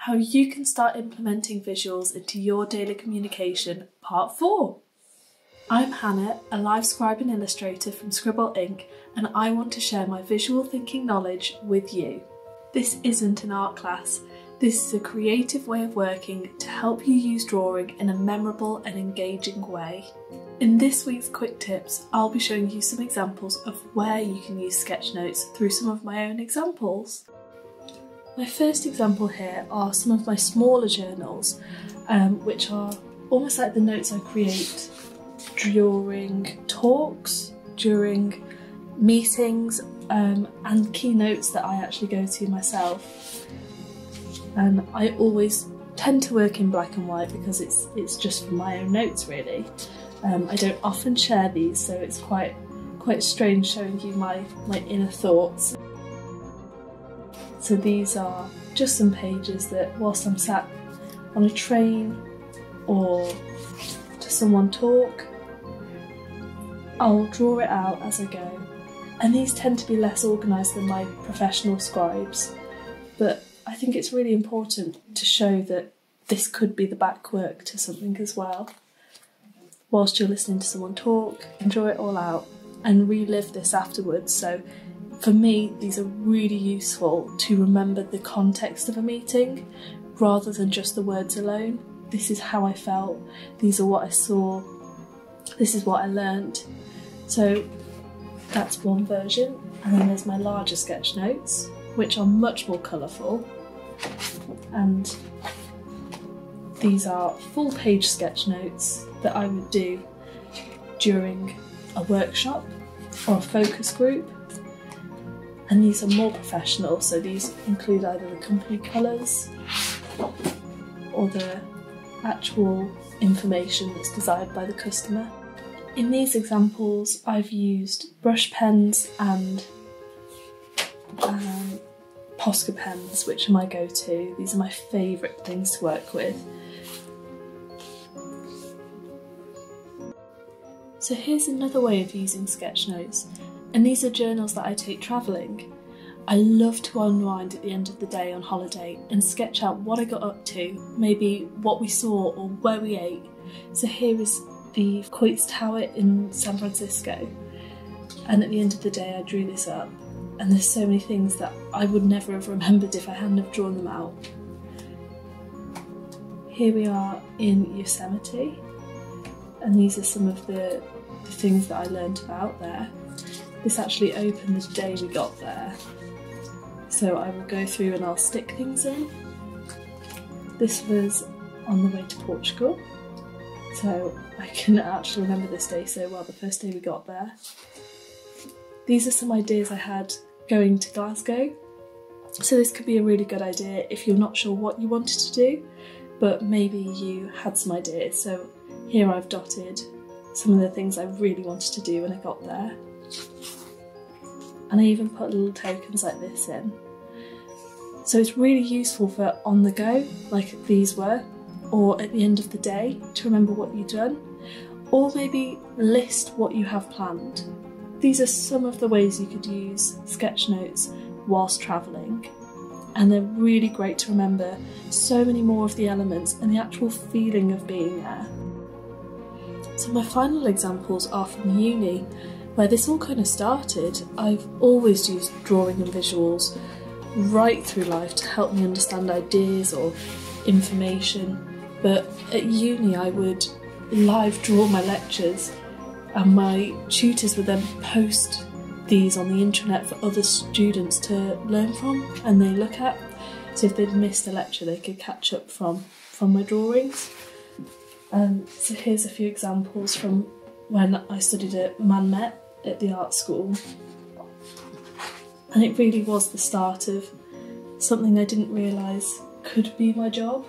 How you can start implementing visuals into your daily communication, part 4. I'm Hannah, a live scribe and illustrator from Scribble Inc, and I want to share my visual thinking knowledge with you. This isn't an art class. This is a creative way of working to help you use drawing in a memorable and engaging way. In this week's Quick Tips, I'll be showing you some examples of where you can use sketch notes through some of my own examples. My first example here are some of my smaller journals, which are almost like the notes I create during talks, during meetings, and keynotes that I actually go to myself. I always tend to work in black and white because it's just for my own notes really. I don't often share these, so it's quite strange showing you my inner thoughts. So these are just some pages that whilst I'm sat on a train or to someone talk, I'll draw it out as I go. And these tend to be less organised than my professional scribes, but I think it's really important to show that this could be the back work to something as well. Whilst you're listening to someone talk, draw it all out and relive this afterwards. So for me, these are really useful to remember the context of a meeting rather than just the words alone. This is how I felt, these are what I saw, this is what I learned. So that's one version, and then there's my larger sketch notes, which are much more colourful, and these are full page sketch notes that I would do during a workshop or a focus group. And these are more professional, so these include either the company colours or the actual information that's desired by the customer. In these examples, I've used brush pens and Posca pens, which are my go-to. These are my favourite things to work with. So here's another way of using sketch notes. And these are journals that I take travelling. I love to unwind at the end of the day on holiday and sketch out what I got up to, maybe what we saw or where we ate. So here is the Coits Tower in San Francisco, and at the end of the day I drew this up, and there's so many things that I would never have remembered if I hadn't have drawn them out. Here we are in Yosemite, and these are some of the things that I learned about there. This actually opened the day we got there, so I will go through and I'll stick things in. This was on the way to Portugal, so I can actually remember this day so well, the first day we got there. These are some ideas I had going to Glasgow, so this could be a really good idea if you're not sure what you wanted to do, but maybe you had some ideas. So here I've dotted some of the things I really wanted to do when I got there. And I even put little tokens like this in. So it's really useful for on the go, like these were, or at the end of the day to remember what you've done, or maybe list what you have planned. These are some of the ways you could use sketch notes whilst travelling, and they're really great to remember so many more of the elements and the actual feeling of being there. So my final examples are from uni, where this all kind of started. I've always used drawing and visuals right through life to help me understand ideas or information, but at uni I would live draw my lectures, and my tutors would then post these on the intranet for other students to learn from and they look at. So if they'd missed a lecture they could catch up from my drawings. So here's a few examples from when I studied at Manmet at the art school, and it really was the start of something I didn't realise could be my job.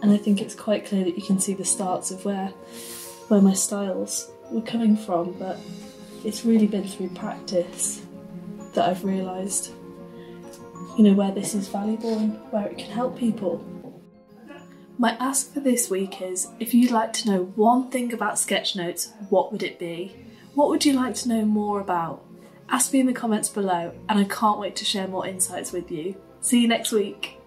And I think it's quite clear that you can see the starts of where my styles were coming from, but it's really been through practice that I've realised, you know, where this is valuable and where it can help people. My ask for this week is, if you'd like to know one thing about sketch notes, what would it be? What would you like to know more about? Ask me in the comments below, and I can't wait to share more insights with you. See you next week.